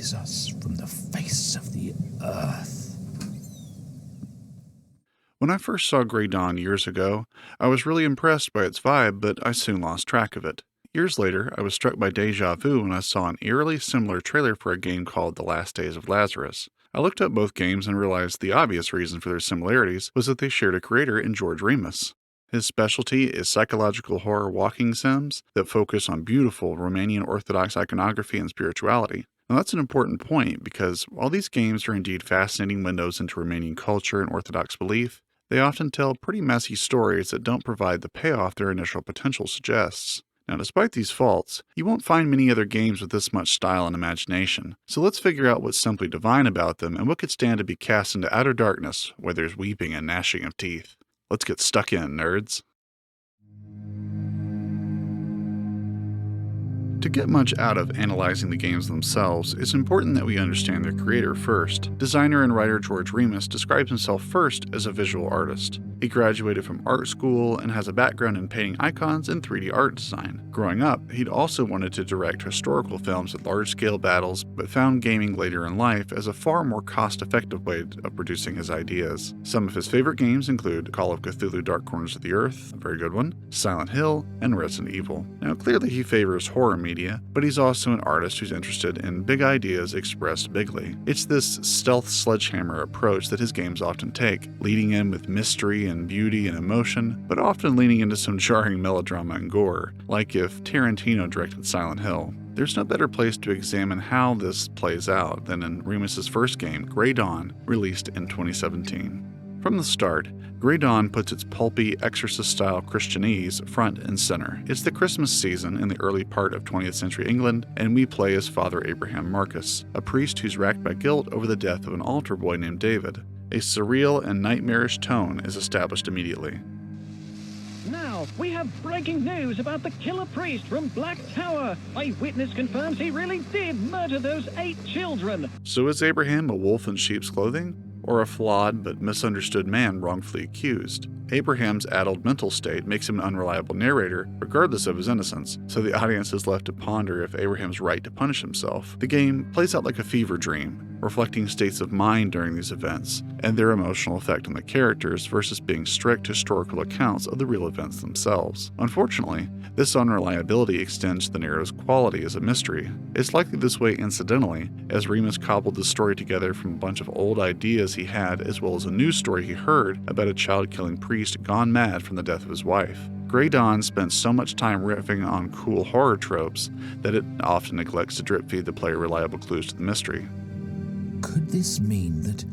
erase us from the face of the earth. When I first saw Grey Dawn years ago, I was really impressed by its vibe, but I soon lost track of it. Years later, I was struck by deja vu when I saw an eerily similar trailer for a game called The Last Days of Lazarus. I looked up both games and realized the obvious reason for their similarities was that they shared a creator in George Remus. His specialty is psychological horror walking sims that focus on beautiful Romanian Orthodox iconography and spirituality. Now that's an important point because while these games are indeed fascinating windows into Romanian culture and Orthodox belief, they often tell pretty messy stories that don't provide the payoff their initial potential suggests. Now, despite these faults, you won't find many other games with this much style and imagination, so let's figure out what's simply divine about them and what could stand to be cast into outer darkness where there's weeping and gnashing of teeth. Let's get stuck in, nerds. To get much out of analyzing the games themselves, it's important that we understand their creator first. Designer and writer George Remus describes himself first as a visual artist. He graduated from art school and has a background in painting icons and 3D art design. Growing up, he'd also wanted to direct historical films with large-scale battles, but found gaming later in life as a far more cost-effective way of producing his ideas. Some of his favorite games include Call of Cthulhu Dark Corners of the Earth, a very good one, Silent Hill, and Resident Evil. Now, clearly he favors horror media, but he's also an artist who's interested in big ideas expressed bigly. It's this stealth sledgehammer approach that his games often take, leading in with mystery and beauty and emotion, but often leaning into some jarring melodrama and gore, like if Tarantino directed Silent Hill. There's no better place to examine how this plays out than in Remus's first game, Grey Dawn, released in 2017. From the start, Grey Dawn puts its pulpy, exorcist-style Christianese front and center. It's the Christmas season in the early part of 20th century England, and we play as Father Abraham Marcus, a priest who's racked by guilt over the death of an altar boy named David. A surreal and nightmarish tone is established immediately. Now, we have breaking news about the killer priest from Black Tower. Eyewitness confirms he really did murder those 8 children. So is Abraham a wolf in sheep's clothing? Or a flawed but misunderstood man wrongfully accused? Abraham's addled mental state makes him an unreliable narrator, regardless of his innocence, so the audience is left to ponder if Abraham's right to punish himself. The game plays out like a fever dream, reflecting states of mind during these events, and their emotional effect on the characters versus being strict historical accounts of the real events themselves. Unfortunately, this unreliability extends the narrative's quality as a mystery. It's likely this way incidentally, as Remus cobbled the story together from a bunch of old ideas he had as well as a new story he heard about a child-killing priest gone mad from the death of his wife. Grey Dawn spent so much time riffing on cool horror tropes that it often neglects to drip-feed the player reliable clues to the mystery. Could this mean that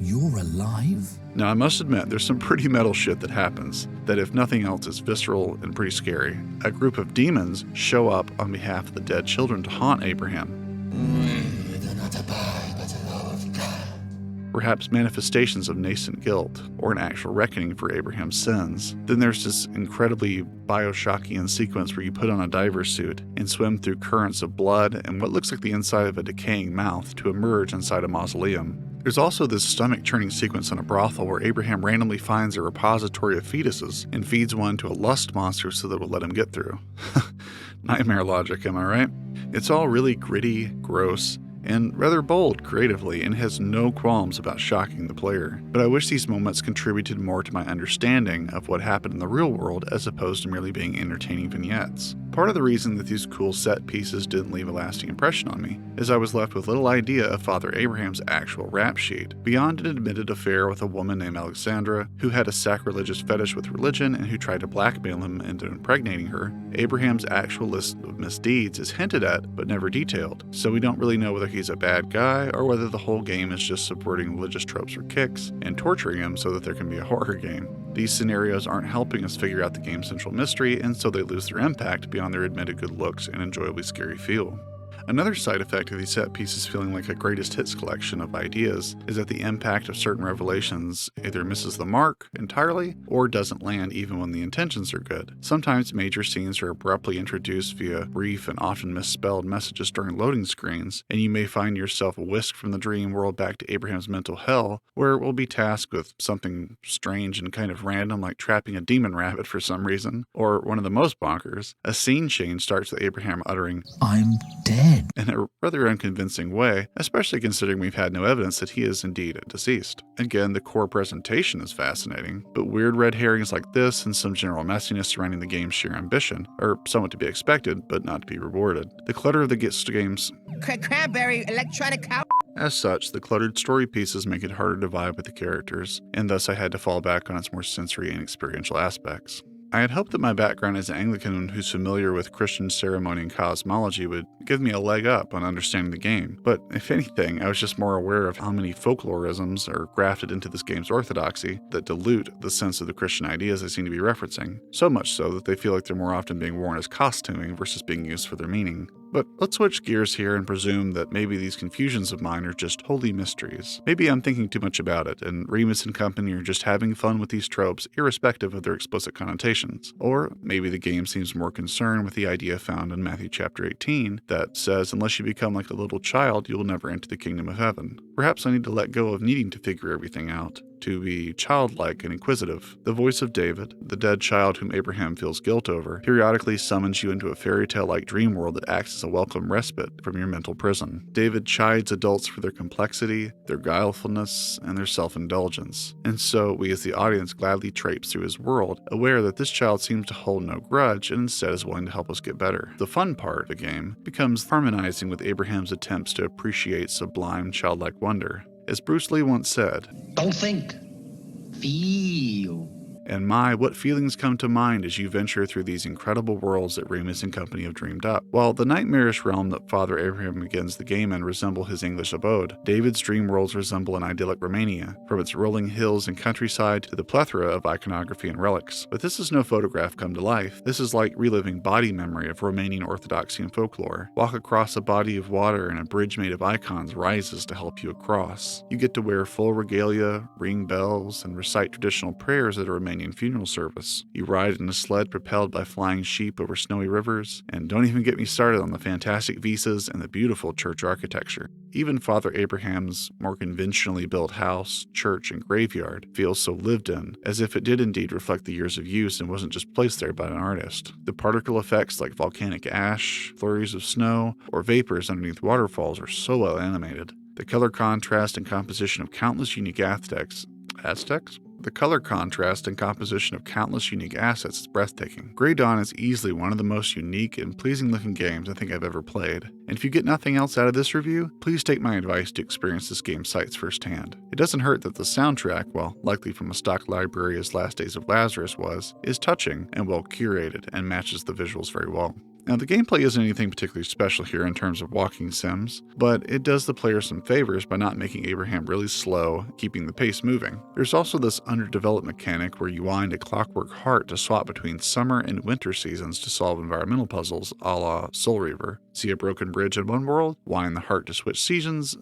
you're alive? Now, I must admit, there's some pretty metal shit that happens, that if nothing else is visceral and pretty scary. A group of demons show up on behalf of the dead children to haunt Abraham. Perhaps manifestations of nascent guilt, or an actual reckoning for Abraham's sins. Then there's this incredibly Bioshockian sequence where you put on a diver suit and swim through currents of blood and what looks like the inside of a decaying mouth to emerge inside a mausoleum. There's also this stomach-churning sequence in a brothel where Abraham randomly finds a repository of fetuses and feeds one to a lust monster so that it will let him get through. Nightmare logic, am I right? It's all really gritty, gross, and rather bold creatively, and has no qualms about shocking the player. But I wish these moments contributed more to my understanding of what happened in the real world as opposed to merely being entertaining vignettes. Part of the reason that these cool set pieces didn't leave a lasting impression on me is I was left with little idea of Father Abraham's actual rap sheet, beyond an admitted affair with a woman named Alexandra who had a sacrilegious fetish with religion and who tried to blackmail him into impregnating her. Abraham's actual list of misdeeds is hinted at but never detailed, so we don't really know whether he's a bad guy or whether the whole game is just subverting religious tropes for kicks and torturing him so that there can be a horror game. These scenarios aren't helping us figure out the game's central mystery, and so they lose their impact beyond their admitted good looks and enjoyably scary feel. Another side effect of these set pieces feeling like a greatest hits collection of ideas is that the impact of certain revelations either misses the mark entirely or doesn't land even when the intentions are good. Sometimes major scenes are abruptly introduced via brief and often misspelled messages during loading screens, and you may find yourself whisked from the dream world back to Abraham's mental hell, where it will be tasked with something strange and kind of random like trapping a demon rabbit for some reason, or one of the most bonkers, a scene change starts with Abraham uttering, I'm dead. dead. in a rather unconvincing way, especially considering we've had no evidence that he is indeed deceased. Again, the core presentation is fascinating, but weird red herrings like this and some general messiness surrounding the game's sheer ambition are somewhat to be expected, but not to be rewarded. The clutter of the game's Cranberry electronic cow. As such, the cluttered story pieces make it harder to vibe with the characters, and thus I had to fall back on its more sensory and experiential aspects. I had hoped that my background as an Anglican who's familiar with Christian ceremony and cosmology would give me a leg up on understanding the game, but if anything, I was just more aware of how many folklorisms are grafted into this game's orthodoxy that dilute the sense of the Christian ideas they seem to be referencing, so much so that they feel like they're more often being worn as costuming versus being used for their meaning. But let's switch gears here and presume that maybe these confusions of mine are just holy mysteries. Maybe I'm thinking too much about it, and Remus and company are just having fun with these tropes irrespective of their explicit connotations. Or maybe the game seems more concerned with the idea found in Matthew chapter 18 that says unless you become like a little child, you will never enter the kingdom of heaven. Perhaps I need to let go of needing to figure everything out, to be childlike and inquisitive. The voice of David, the dead child whom Abraham feels guilt over, periodically summons you into a fairy tale-like dream world that acts as a welcome respite from your mental prison. David chides adults for their complexity, their guilefulness, and their self-indulgence. And so we as the audience gladly traipse through his world, aware that this child seems to hold no grudge and instead is willing to help us get better. The fun part of the game becomes harmonizing with Abraham's attempts to appreciate sublime childlike wonder. As Bruce Lee once said, "Don't think, feel." And what feelings come to mind as you venture through these incredible worlds that Remus and company have dreamed up? While the nightmarish realm that Father Abraham begins the game in resemble his English abode, David's dream worlds resemble an idyllic Romania, from its rolling hills and countryside to the plethora of iconography and relics. But this is no photograph come to life. This is like reliving body memory of Romanian orthodoxy and folklore. Walk across a body of water and a bridge made of icons rises to help you across. You get to wear full regalia, ring bells, and recite traditional prayers at a Romanian funeral service. You ride in a sled propelled by flying sheep over snowy rivers, and don't even get me started on the fantastic vistas and the beautiful church architecture. Even Father Abraham's more conventionally built house, church, and graveyard feels so lived in, as if it did indeed reflect the years of use and wasn't just placed there by an artist. The particle effects like volcanic ash, flurries of snow, or vapors underneath waterfalls are so well animated. The color contrast and composition of countless unique Aztecs? The color contrast and composition of countless unique assets is breathtaking. Grey Dawn is easily one of the most unique and pleasing looking games I think I've ever played. And if you get nothing else out of this review, please take my advice to experience this game's sights firsthand. It doesn't hurt that the soundtrack, while likely from a stock library as Last Days of Lazarus was, is touching and well curated and matches the visuals very well. Now, the gameplay isn't anything particularly special here in terms of walking sims, but it does the player some favors by not making Abraham really slow, keeping the pace moving. There's also this underdeveloped mechanic where you wind a clockwork heart to swap between summer and winter seasons to solve environmental puzzles a la Soul Reaver. See a broken bridge in one world, wind the heart to switch seasons,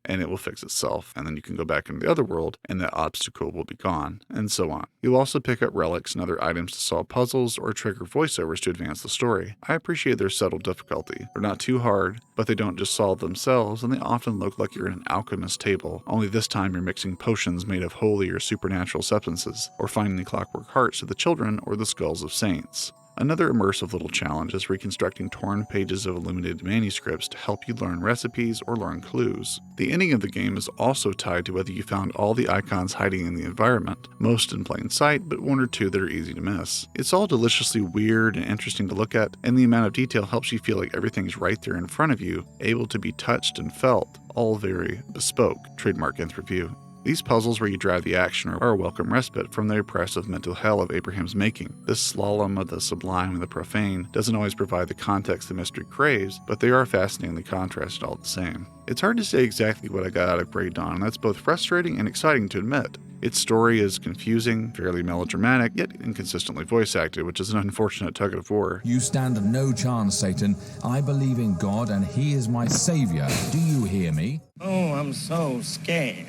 and it will fix itself. And then you can go back into the other world, and that obstacle will be gone, and so on. You'll also pick up relics and other items to solve puzzles or trigger voiceovers to advance the story. I appreciate their subtle difficulty. They're not too hard, but they don't just solve themselves, and they often look like you're in an alchemist's table, only this time you're mixing potions made of holy or supernatural substances, or finding the clockwork hearts of the children or the skulls of saints. Another immersive little challenge is reconstructing torn pages of illuminated manuscripts to help you learn recipes or learn clues. The ending of the game is also tied to whether you found all the icons hiding in the environment, most in plain sight, but one or two that are easy to miss. It's all deliciously weird and interesting to look at, and the amount of detail helps you feel like everything's right there in front of you, able to be touched and felt, all very bespoke, trademark Nth Review. These puzzles where you drive the action are a welcome respite from the oppressive mental hell of Abraham's making. This slalom of the sublime and the profane doesn't always provide the context the mystery craves, but they are fascinatingly contrasted all the same. It's hard to say exactly what I got out of Grey Dawn, and that's both frustrating and exciting to admit. Its story is confusing, fairly melodramatic, yet inconsistently voice acted, which is an unfortunate tug of war. You stand no chance, Satan. I believe in God, and He is my savior. Do you hear me? Oh, I'm so scared.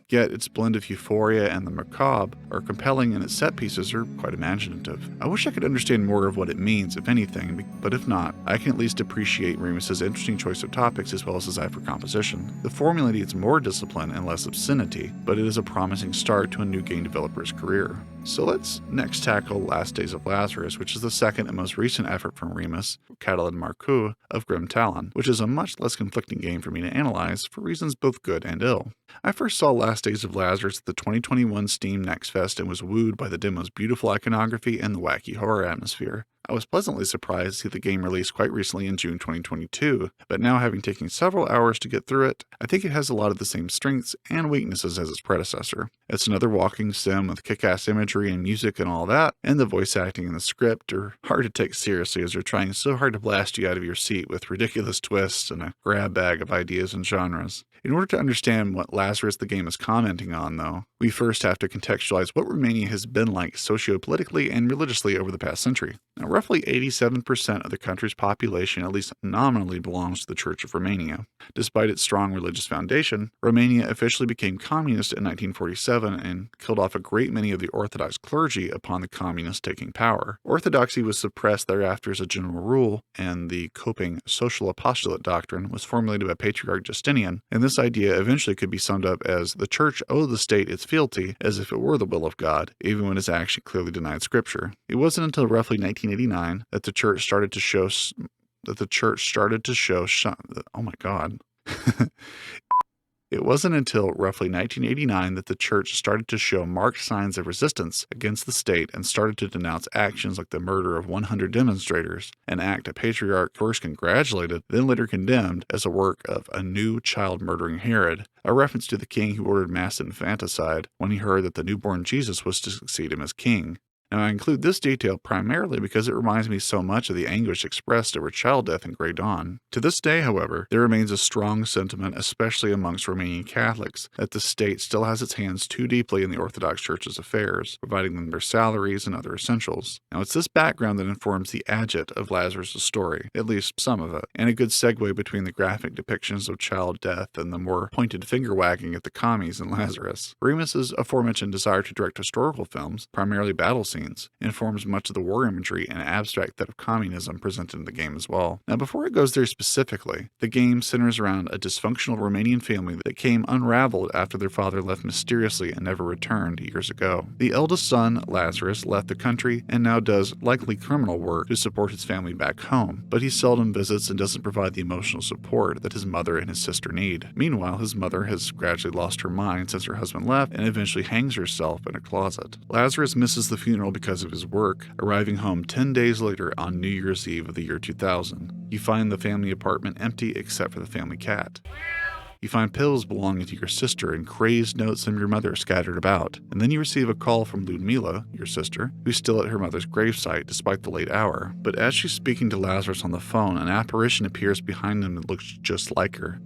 Yet its blend of euphoria and the macabre are compelling, and its set pieces are quite imaginative. I wish I could understand more of what it means, if anything, but if not, I can at least appreciate Remus's interesting choice of topics as well as his eye for composition. The formula needs more discipline and less obscenity, but it is a promising start to a new game developer's career. So let's next tackle Last Days of Lazarus, which is the second and most recent effort from Remus, Catalin Marcu of Grimtalin, which is a much less conflicting game for me to analyze for reasons both good and ill. I first saw Last Days of Lazarus at the 2021 Steam Next Fest and was wooed by the demo's beautiful iconography and the wacky horror atmosphere. I was pleasantly surprised to see the game released quite recently in June 2022, but now having taken several hours to get through it, I think it has a lot of the same strengths and weaknesses as its predecessor. It's another walking sim with kick-ass imagery and music and all that, and the voice acting and the script are hard to take seriously as they're trying so hard to blast you out of your seat with ridiculous twists and a grab bag of ideas and genres. In order to understand what Lazarus the game is commenting on, though, we first have to contextualize what Romania has been like socio-politically and religiously over the past century. Now, roughly 87% of the country's population at least nominally belongs to the Church of Romania. Despite its strong religious foundation, Romania officially became communist in 1947 and killed off a great many of the Orthodox clergy upon the communists taking power. Orthodoxy was suppressed thereafter as a general rule, and the coping social apostolate doctrine was formulated by Patriarch Justinian, and this idea eventually could be summed up as the Church owed the state its fealty as if it were the will of God, even when its action clearly denied Scripture. It wasn't until roughly 1989 that the Church started to show oh my God. It wasn't until roughly 1989 that the church started to show marked signs of resistance against the state and started to denounce actions like the murder of 100 demonstrators, an act a patriarch first congratulated, then later condemned as a work of a new child-murdering Herod, a reference to the king who ordered mass infanticide when he heard that the newborn Jesus was to succeed him as king. Now, I include this detail primarily because it reminds me so much of the anguish expressed over child death in Grey Dawn. To this day, however, there remains a strong sentiment, especially amongst Romanian Catholics, that the state still has its hands too deeply in the Orthodox Church's affairs, providing them their salaries and other essentials. Now, it's this background that informs the agit of Lazarus' story, at least some of it, and a good segue between the graphic depictions of child death and the more pointed finger-wagging at the commies in Lazarus. Remus's aforementioned desire to direct historical films, primarily battle scenes, informs much of the war imagery and abstract that of communism presented in the game as well. Now, before it goes there specifically, the game centers around a dysfunctional Romanian family that came unraveled after their father left mysteriously and never returned years ago. The eldest son, Lazarus, left the country and now does likely criminal work to support his family back home, but he seldom visits and doesn't provide the emotional support that his mother and his sister need. Meanwhile, his mother has gradually lost her mind since her husband left and eventually hangs herself in a closet. Lazarus misses the funeral because of his work, arriving home 10 days later on New Year's Eve of the year 2000. You find the family apartment empty except for the family cat. You find pills belonging to your sister and crazed notes from your mother scattered about, and then you receive a call from Ludmila, your sister, who's still at her mother's gravesite despite the late hour. But as she's speaking to Lazarus on the phone, an apparition appears behind them that looks just like her.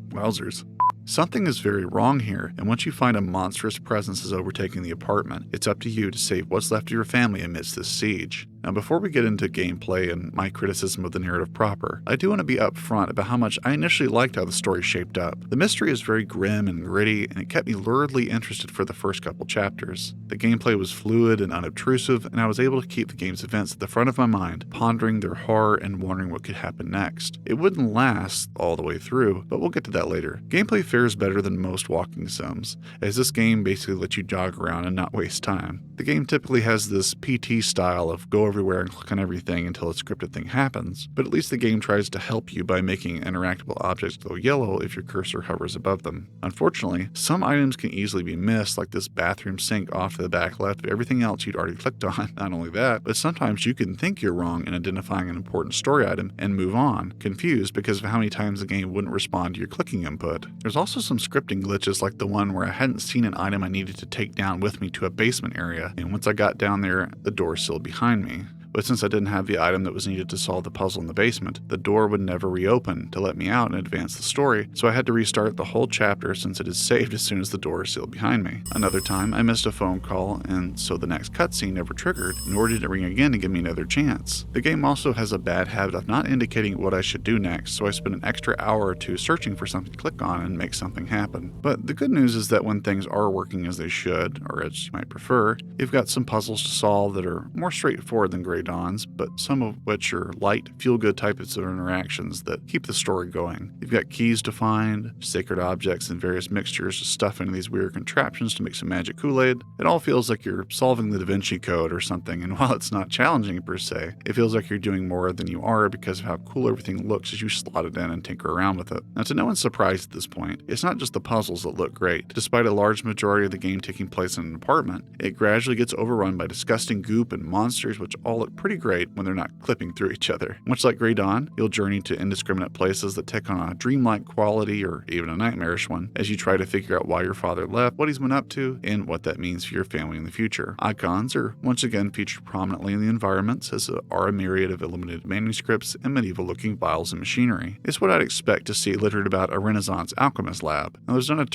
Wowzers. Something is very wrong here, and once you find a monstrous presence is overtaking the apartment, it's up to you to save what's left of your family amidst this siege. Now, before we get into gameplay and my criticism of the narrative proper, I do want to be upfront about how much I initially liked how the story shaped up. The mystery is very grim and gritty, and it kept me luridly interested for the first couple chapters. The gameplay was fluid and unobtrusive, and I was able to keep the game's events at the front of my mind, pondering their horror and wondering what could happen next. It wouldn't last all the way through, but we'll get to that later. Gameplay fares better than most walking sims, as this game basically lets you jog around and not waste time. The game typically has this PT style of go everywhere and click on everything until a scripted thing happens, but at least the game tries to help you by making interactable objects glow yellow if your cursor hovers above them. Unfortunately, some items can easily be missed, like this bathroom sink off to the back left of everything else you'd already clicked on. Not only that, but sometimes you can think you're wrong in identifying an important story item and move on, confused because of how many times the game wouldn't respond to your clicking input. There's also some scripting glitches like the one where I hadn't seen an item I needed to take down with me to a basement area, and once I got down there, the door sealed behind me. But since I didn't have the item that was needed to solve the puzzle in the basement, the door would never reopen to let me out and advance the story, so I had to restart the whole chapter since it is saved as soon as the door is sealed behind me. Another time, I missed a phone call, and so the next cutscene never triggered, nor did it ring again to give me another chance. The game also has a bad habit of not indicating what I should do next, so I spent an extra hour or two searching for something to click on and make something happen. But the good news is that when things are working as they should, or as you might prefer, you've got some puzzles to solve that are more straightforward than Grey dawns, but some of which are light, feel-good types of interactions that keep the story going. You've got keys to find, sacred objects, and various mixtures to stuff into these weird contraptions to make some magic Kool-Aid. It all feels like you're solving the Da Vinci Code or something, and while it's not challenging per se, it feels like you're doing more than you are because of how cool everything looks as you slot it in and tinker around with it. Now, to no one's surprise at this point, it's not just the puzzles that look great. Despite a large majority of the game taking place in an apartment, it gradually gets overrun by disgusting goop and monsters which all look pretty great when they're not clipping through each other. Much like Grey Dawn, you'll journey to indiscriminate places that take on a dreamlike quality or even a nightmarish one as you try to figure out why your father left, what he's been up to, and what that means for your family in the future. Icons are once again featured prominently in the environments, as are a myriad of illuminated manuscripts and medieval-looking vials and machinery. It's what I'd expect to see littered about a Renaissance alchemist lab. Now there's not a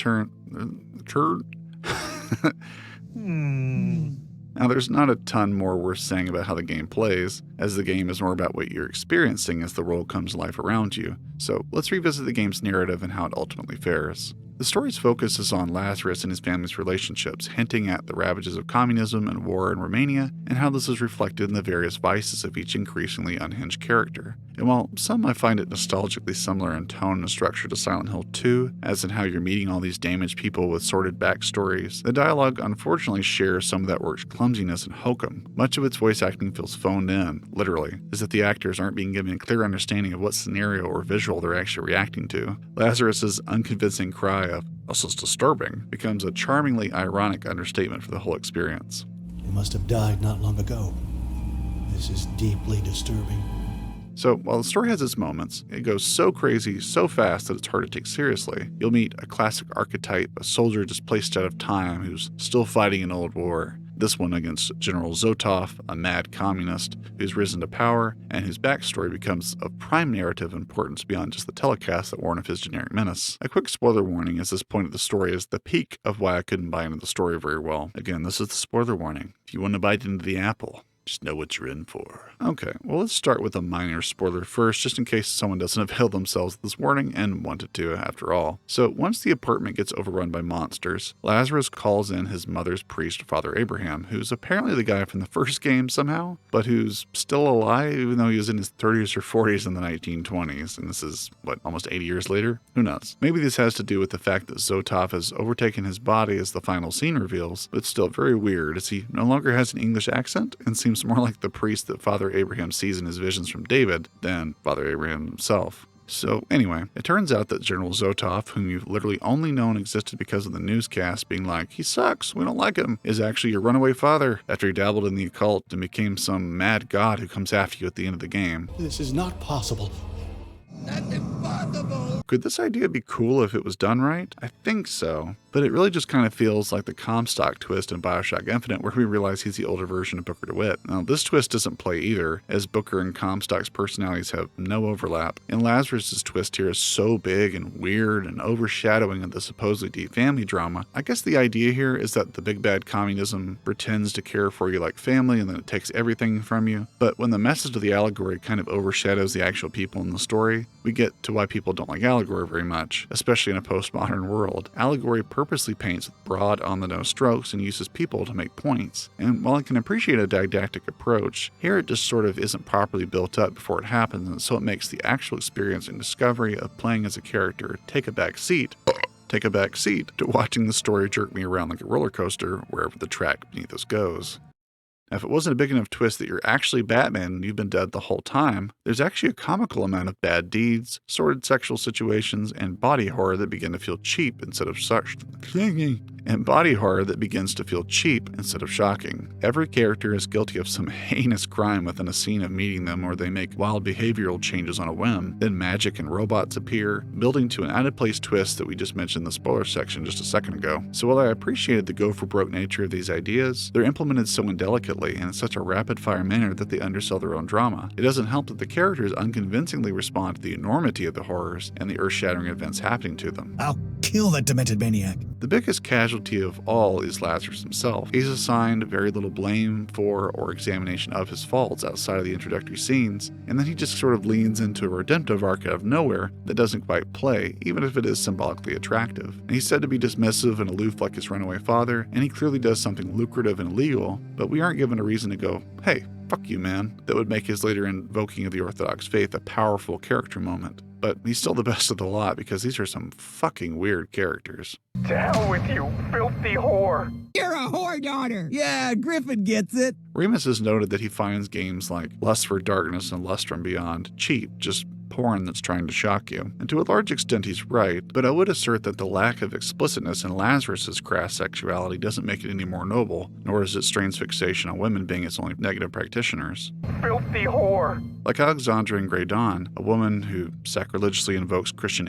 Now, there's not a ton more worth saying about how the game plays, as the game is more about what you're experiencing as the world comes to life around you. So let's revisit the game's narrative and how it ultimately fares. The story's focus is on Lazarus and his family's relationships, hinting at the ravages of communism and war in Romania, and how this is reflected in the various vices of each increasingly unhinged character. And while some might find it nostalgically similar in tone and structure to Silent Hill 2, as in how you're meeting all these damaged people with sordid backstories, the dialogue unfortunately shares some of that work's clumsiness and hokum. Much of its voice acting feels phoned in, literally, as if the actors aren't being given a clear understanding of what scenario or visual they're actually reacting to. Lazarus's unconvincing cry of, "This is disturbing," becomes a charmingly ironic understatement for the whole experience. He must have died not long ago. This is deeply disturbing. So, while the story has its moments, it goes so crazy, so fast that it's hard to take seriously. You'll meet a classic archetype, a soldier displaced out of time who's still fighting an old war. This one against General Zotov, a mad communist who's risen to power, and whose backstory becomes of prime narrative importance beyond just the telecast that warn of his generic menace. A quick spoiler warning, as this point of the story is the peak of why I couldn't buy into the story very well. Again, this is the spoiler warning. If you want to bite into the apple, just know what you're in for. Okay, well, let's start with a minor spoiler first, just in case someone doesn't avail themselves of this warning and wanted to after all. So, once the apartment gets overrun by monsters, Lazarus calls in his mother's priest, Father Abraham, who's apparently the guy from the first game somehow, but who's still alive even though he was in his 30s or 40s in the 1920s, and this is, almost 80 years later? Who knows? Maybe this has to do with the fact that Zotov has overtaken his body as the final scene reveals, but it's still very weird as he no longer has an English accent and seems more like the priest that Father Abraham sees in his visions from David than Father Abraham himself. So anyway, it turns out that General Zotov, whom you've literally only known existed because of the newscast being like, "He sucks, we don't like him," is actually your runaway father after he dabbled in the occult and became some mad god who comes after you at the end of the game. This is not possible. That's impossible! Could this idea be cool if it was done right? I think so. But it really just kind of feels like the Comstock twist in Bioshock Infinite, where we realize he's the older version of Booker DeWitt. Now, this twist doesn't play either, as Booker and Comstock's personalities have no overlap. And Lazarus' twist here is so big and weird and overshadowing of the supposedly deep family drama. I guess the idea here is that the big bad communism pretends to care for you like family and then it takes everything from you. But when the message of the allegory kind of overshadows the actual people in the story, we get to why people don't like allegory very much, especially in a postmodern world. Allegory purposely paints with broad, on-the-nose strokes and uses people to make points. And while I can appreciate a didactic approach, here it just sort of isn't properly built up before it happens, and so it makes the actual experience and discovery of playing as a character take a back seat to watching the story jerk me around like a roller coaster wherever the track beneath us goes. Now, if it wasn't a big enough twist that you're actually Batman and you've been dead the whole time, there's actually a comical amount of bad deeds, sordid sexual situations, and body horror that begin to feel cheap instead of shocking. Every character is guilty of some heinous crime within a scene of meeting them, or they make wild behavioral changes on a whim. Then magic and robots appear, building to an out-of-place twist that we just mentioned in the spoiler section just a second ago. So while I appreciated the go-for-broke nature of these ideas, they're implemented so indelicately and in such a rapid-fire manner that they undersell their own drama. It doesn't help that the characters unconvincingly respond to the enormity of the horrors and the earth-shattering events happening to them. I'll kill that demented maniac. The biggest casualty of all is Lazarus himself. He's assigned very little blame for or examination of his faults outside of the introductory scenes, and then he just sort of leans into a redemptive arc out of nowhere that doesn't quite play, even if it is symbolically attractive. And he's said to be dismissive and aloof like his runaway father, and he clearly does something lucrative and illegal, but we aren't given a reason to go, "Hey, fuck you, man, that would make his later invoking of the Orthodox faith a powerful character moment. But he's still the best of the lot because these are some fucking weird characters. To hell with you, filthy whore! You're a whore daughter. Yeah, Griffin gets it. Remus has noted that he finds games like Lust for Darkness and Lust from Beyond cheap, just porn that's trying to shock you. And to a large extent he's right, but I would assert that the lack of explicitness in Lazarus's crass sexuality doesn't make it any more noble, nor is it strange fixation on women being its only negative practitioners. Filthy whore! Like Alexandra in Grey Dawn, a woman who sacrilegiously invokes Christian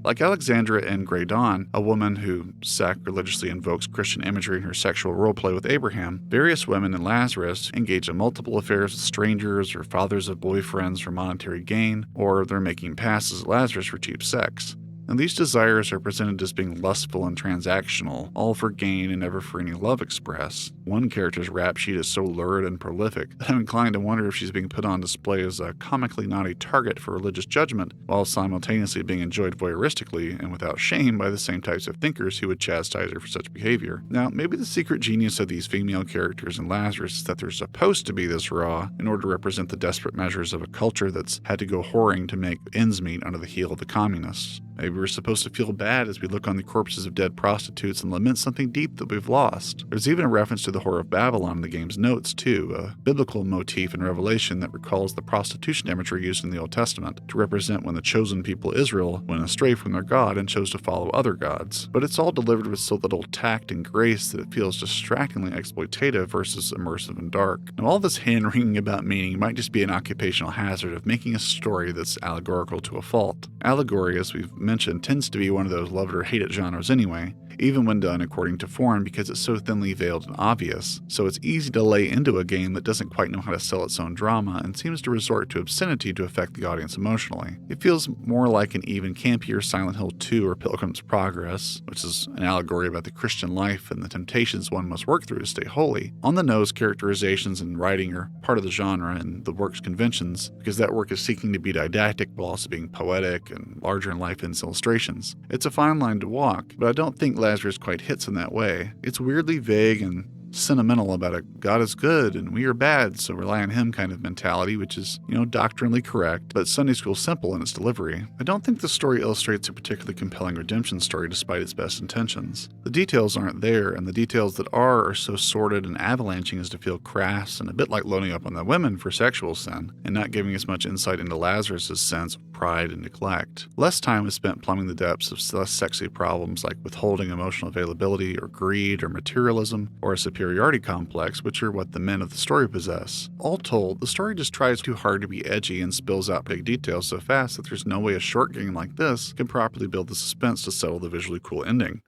Like Alexandra in Grey Dawn, a woman who sacrilegiously invokes Christian imagery in her sexual roleplay with Abraham, various women in Lazarus engage in multiple affairs with strangers or fathers of boyfriends for monetary gain, or they're making passes at Lazarus for cheap sex. And these desires are presented as being lustful and transactional, all for gain and never for any love express. One character's rap sheet is so lurid and prolific that I'm inclined to wonder if she's being put on display as a comically naughty target for religious judgment, while simultaneously being enjoyed voyeuristically and without shame by the same types of thinkers who would chastise her for such behavior. Now, maybe the secret genius of these female characters in Lazarus is that they're supposed to be this raw in order to represent the desperate measures of a culture that's had to go whoring to make ends meet under the heel of the communists. Maybe we're supposed to feel bad as we look on the corpses of dead prostitutes and lament something deep that we've lost. There's even a reference to the Whore of Babylon in the game's notes, too, a biblical motif in Revelation that recalls the prostitution imagery used in the Old Testament to represent when the chosen people Israel went astray from their God and chose to follow other gods. But it's all delivered with so little tact and grace that it feels distractingly exploitative versus immersive and dark. Now, all this hand-wringing about meaning might just be an occupational hazard of making a story that's allegorical to a fault. Allegory, as we've mentioned, tends to be one of those loved or hated genres anyway, even when done according to form because it's so thinly veiled and obvious, so it's easy to lay into a game that doesn't quite know how to sell its own drama and seems to resort to obscenity to affect the audience emotionally. It feels more like an even campier Silent Hill 2 or Pilgrim's Progress, which is an allegory about the Christian life and the temptations one must work through to stay holy. On-the-nose characterizations and writing are part of the genre and the work's conventions, because that work is seeking to be didactic while also being poetic and larger-in-life illustrations. It's a fine line to walk, but I don't think Lazarus quite hits in that way. It's weirdly vague and sentimental about a God is good and we are bad, so rely on him kind of mentality, which is, doctrinally correct, but Sunday school simple in its delivery. I don't think the story illustrates a particularly compelling redemption story despite its best intentions. The details aren't there, and the details that are so sordid and avalanching as to feel crass and a bit like loading up on the women for sexual sin, and not giving us much insight into Lazarus' sense of pride and neglect. Less time is spent plumbing the depths of less sexy problems like withholding emotional availability or greed or materialism or a superiority complex, which are what the men of the story possess. All told, the story just tries too hard to be edgy and spills out big details so fast that there's no way a short game like this can properly build the suspense to settle the visually cool ending.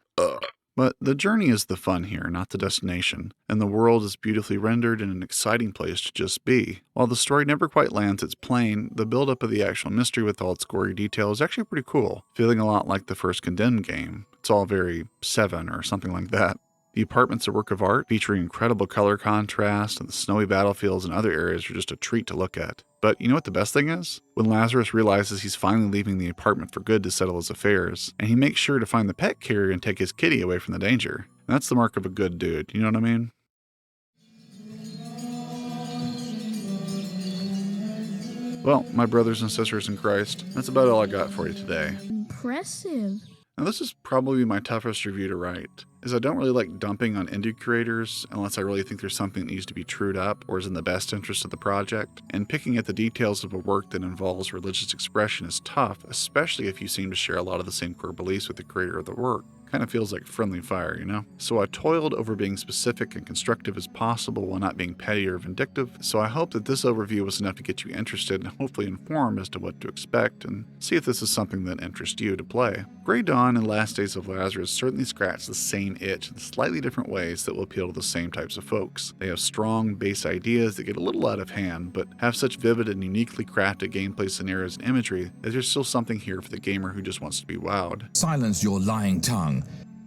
But the journey is the fun here, not the destination, and the world is beautifully rendered and an exciting place to just be. While the story never quite lands its plane, the build-up of the actual mystery with all its gory detail is actually pretty cool, feeling a lot like the first Condemned game. It's all very Seven or something like that. The apartment's a work of art, featuring incredible color contrast, and the snowy battlefields and other areas are just a treat to look at. But you know what the best thing is? When Lazarus realizes he's finally leaving the apartment for good to settle his affairs, and he makes sure to find the pet carrier and take his kitty away from the danger. And that's the mark of a good dude, you know what I mean? Well, my brothers and sisters in Christ, that's about all I got for you today. Impressive. Now this is probably my toughest review to write, as I don't really like dumping on indie creators unless I really think there's something that needs to be trued up or is in the best interest of the project, and picking at the details of a work that involves religious expression is tough, especially if you seem to share a lot of the same core beliefs with the creator of the work. Kind of feels like friendly fire, So I toiled over being specific and constructive as possible while not being petty or vindictive, so I hope that this overview was enough to get you interested and hopefully informed as to what to expect and see if this is something that interests you to play. Grey Dawn and Last Days of Lazarus certainly scratch the same itch in slightly different ways that will appeal to the same types of folks. They have strong base ideas that get a little out of hand, but have such vivid and uniquely crafted gameplay scenarios and imagery that there's still something here for the gamer who just wants to be wowed. Silence your lying tongue.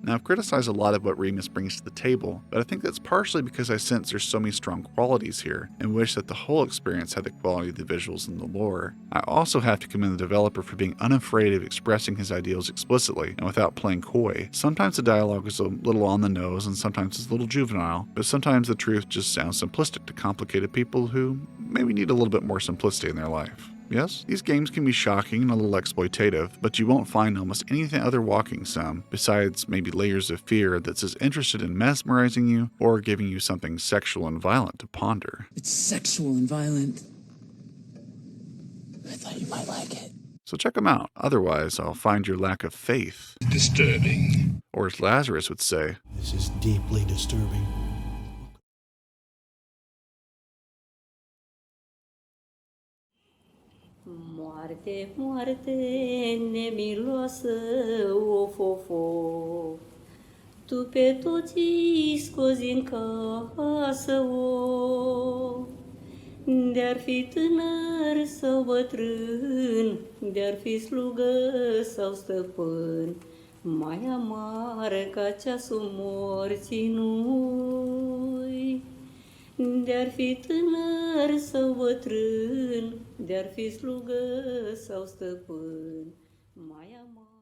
Now, I've criticized a lot of what Remus brings to the table, but I think that's partially because I sense there's so many strong qualities here and wish that the whole experience had the quality of the visuals and the lore. I also have to commend the developer for being unafraid of expressing his ideals explicitly and without playing coy. Sometimes the dialogue is a little on the nose and sometimes it's a little juvenile, but sometimes the truth just sounds simplistic to complicated people who maybe need a little bit more simplicity in their life. Yes, these games can be shocking and a little exploitative, but you won't find almost anything other walking sim, besides maybe layers of fear, that's as interested in mesmerizing you or giving you something sexual and violent to ponder. It's sexual and violent. I thought you might like it. So check them out, otherwise I'll find your lack of faith Disturbing. Or as Lazarus would say, This is deeply disturbing. Moarte, moarte, nemiloasă, of, of, of. Tu pe toți scozi în casă, of. De-ar fi tânăr sau bătrân, de-ar fi slugă sau stăpân, mai amară ca ceasul morții nu-i. De-ar fi tânăr sau bătrân, de-ar fi slugă sau stăpân, mai amar.